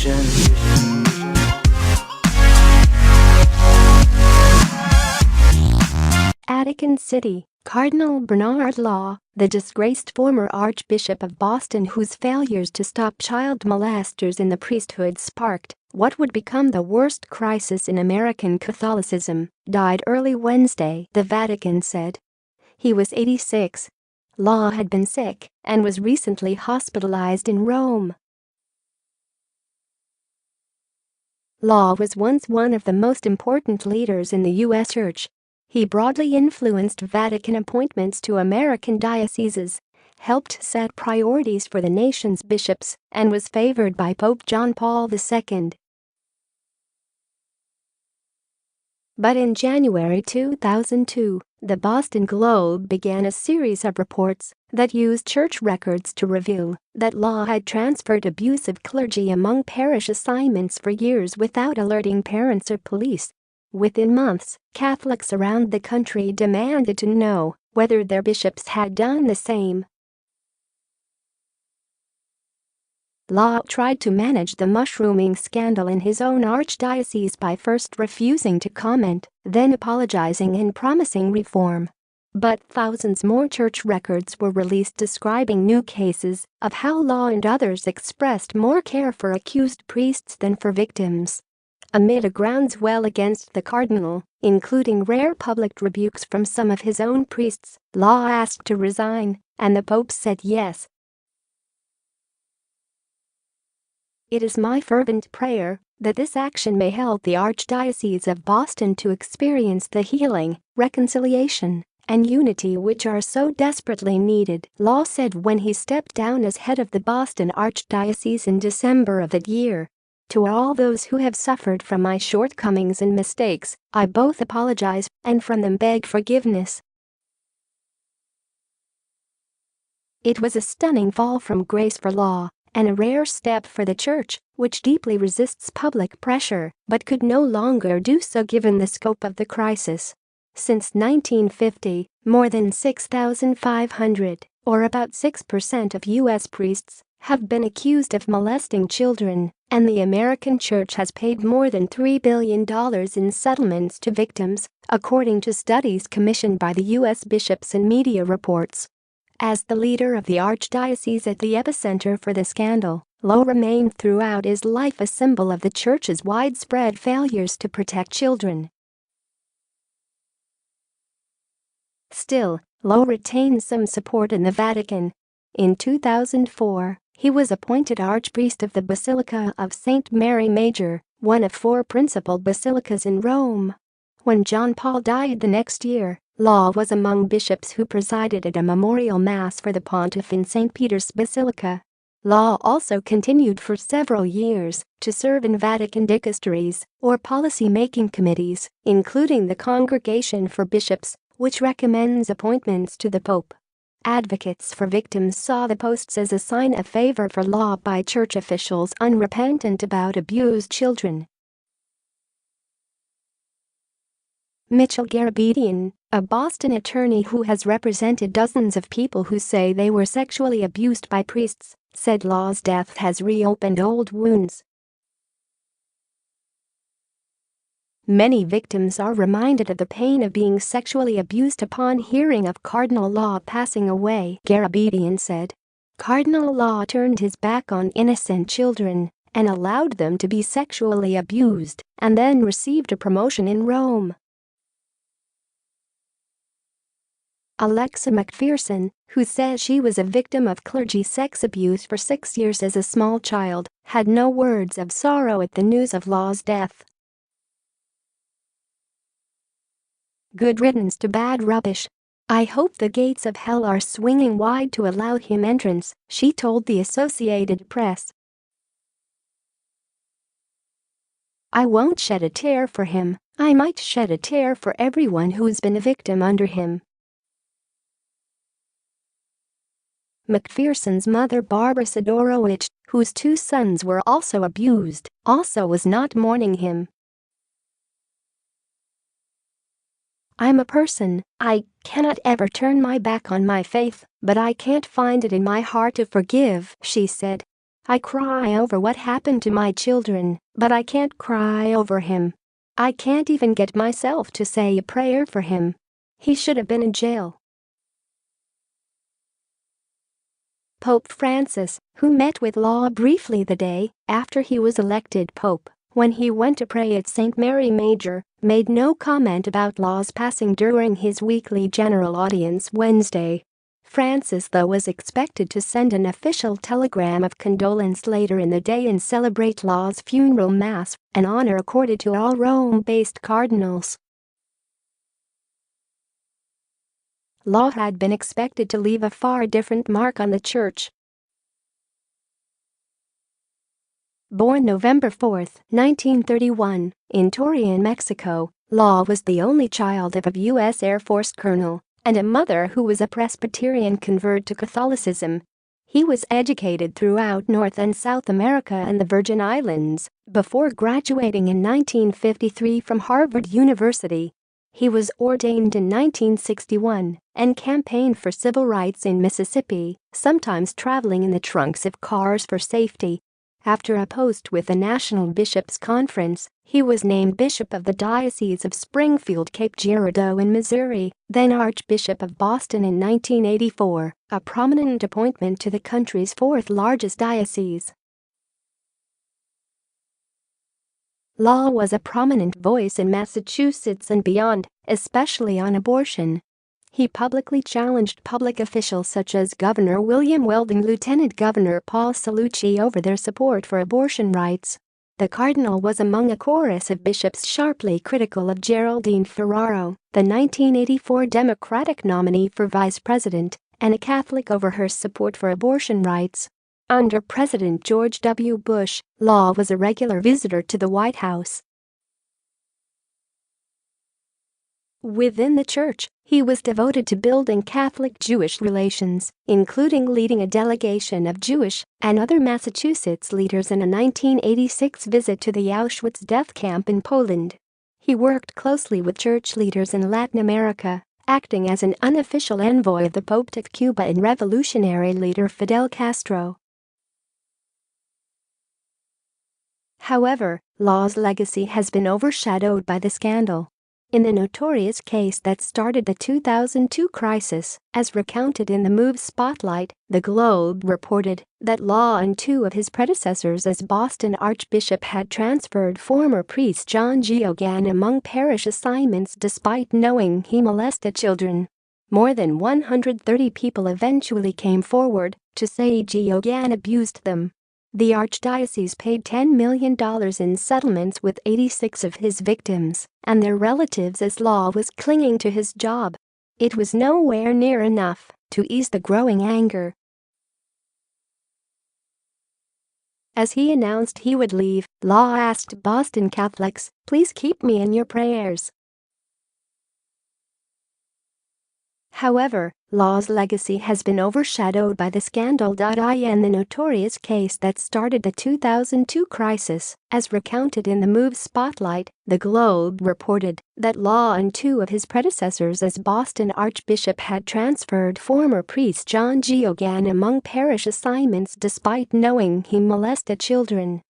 vision. Vatican City, Cardinal Bernard Law, the disgraced former Archbishop of Boston whose failures to stop child molesters in the priesthood sparked what would become the worst crisis in American Catholicism, died early Wednesday, the Vatican said. He was 86. Law had been sick and was recently hospitalized in Rome. Law was once one of the most important leaders in the U.S. Church. He broadly influenced Vatican appointments to American dioceses, helped set priorities for the nation's bishops, and was favored by Pope John Paul II. But in January 2002, the Boston Globe began a series of reports that used church records to reveal that Law had transferred abusive clergy among parish assignments for years without alerting parents or police. Within months, Catholics around the country demanded to know whether their bishops had done the same. Law tried to manage the mushrooming scandal in his own archdiocese by first refusing to comment, then apologizing and promising reform. But thousands more church records were released describing new cases of how Law and others expressed more care for accused priests than for victims. Amid a groundswell against the cardinal, including rare public rebukes from some of his own priests, Law asked to resign, and the Pope said yes. "It is my fervent prayer that this action may help the Archdiocese of Boston to experience the healing, reconciliation, and unity which are so desperately needed," Law said when he stepped down as head of the Boston Archdiocese in December of that year. "To all those who have suffered from my shortcomings and mistakes, I both apologize and from them beg forgiveness." It was a stunning fall from grace for Law, and a rare step for the Church, which deeply resists public pressure but could no longer do so given the scope of the crisis. Since 1950, more than 6,500, or about 6% of U.S. priests, have been accused of molesting children, and the American Church has paid more than $3 billion in settlements to victims, according to studies commissioned by the U.S. bishops and media reports. As the leader of the Archdiocese at the epicenter for the scandal, Law remained throughout his life a symbol of the Church's widespread failures to protect children. Still, Law retains some support in the Vatican. In 2004, he was appointed Archpriest of the Basilica of St. Mary Major, one of 4 principal basilicas in Rome. When John Paul died the next year, Law was among bishops who presided at a memorial mass for the pontiff in St. Peter's Basilica. Law also continued for several years to serve in Vatican dicasteries, or policy-making committees, including the Congregation for Bishops, which recommends appointments to the Pope. Advocates for victims saw the posts as a sign of favor for Law by church officials unrepentant about abused children. Mitchell Garabedian, a Boston attorney who has represented dozens of people who say they were sexually abused by priests, said Law's death has reopened old wounds. Many victims are reminded of the pain of being sexually abused upon hearing of Cardinal Law passing away, Garabedian said. Cardinal Law turned his back on innocent children and allowed them to be sexually abused, and then received a promotion in Rome. Alexa McPherson, who says she was a victim of clergy sex abuse for 6 years as a small child, had no words of sorrow at the news of Law's death. "Good riddance to bad rubbish. I hope the gates of hell are swinging wide to allow him entrance," she told the Associated Press. "I won't shed a tear for him. I might shed a tear for everyone who's been a victim under him." McPherson's mother Barbara Sidorowicz, whose 2 sons were also abused, also was not mourning him. "I'm a person, I cannot ever turn my back on my faith, but I can't find it in my heart to forgive," she said. I cry over what happened to my children, but I can't cry over him. I can't even get myself to say a prayer for him. He should have been in jail." Pope Francis, who met with Law briefly the day after he was elected pope, when he went to pray at St. Mary Major, made no comment about Law's passing during his weekly general audience Wednesday. Francis, though, was expected to send an official telegram of condolence later in the day and celebrate Law's funeral mass, an honor accorded to all Rome-based cardinals. Law had been expected to leave a far different mark on the church. Born November 4, 1931, in Torreon, Mexico, Law was the only child of a U.S. Air Force colonel and a mother who was a Presbyterian convert to Catholicism. He was educated throughout North and South America and the Virgin Islands before graduating in 1953 from Harvard University. He was ordained in 1961 and campaigned for civil rights in Mississippi, sometimes traveling in the trunks of cars for safety. After a post with the National Bishops' Conference, he was named Bishop of the Diocese of Springfield-Cape Girardeau in Missouri, then Archbishop of Boston in 1984, a prominent appointment to the country's fourth-largest diocese. Law was a prominent voice in Massachusetts and beyond, especially on abortion. He publicly challenged public officials such as Governor William Weld and Lieutenant Governor Paul Cellucci over their support for abortion rights. The cardinal was among a chorus of bishops sharply critical of Geraldine Ferraro, the 1984 Democratic nominee for vice president, and a Catholic over her support for abortion rights. Under President George W. Bush, Law was a regular visitor to the White House. Within the church, he was devoted to building Catholic-Jewish relations, including leading a delegation of Jewish and other Massachusetts leaders in a 1986 visit to the Auschwitz death camp in Poland. He worked closely with church leaders in Latin America, acting as an unofficial envoy of the Pope to Cuba and revolutionary leader Fidel Castro. However, Law's legacy has been overshadowed by the scandal. In the notorious case that started the 2002 crisis, as recounted in the Move Spotlight, the Globe reported that Law and two of his predecessors as Boston Archbishop had transferred former priest John Giogan among parish assignments despite knowing he molested children. More than 130 people eventually came forward to say Giogan abused them. The archdiocese paid $10 million in settlements with 86 of his victims and their relatives as Law was clinging to his job. It was nowhere near enough to ease the growing anger. As he announced he would leave, Law asked Boston Catholics, "Please keep me in your prayers." However, Law's legacy has been overshadowed by the scandal. In the notorious case that started the 2002 crisis, as recounted in the Move Spotlight, the Globe reported that Law and two of his predecessors as Boston Archbishop had transferred former priest John Giogan among parish assignments despite knowing he molested children.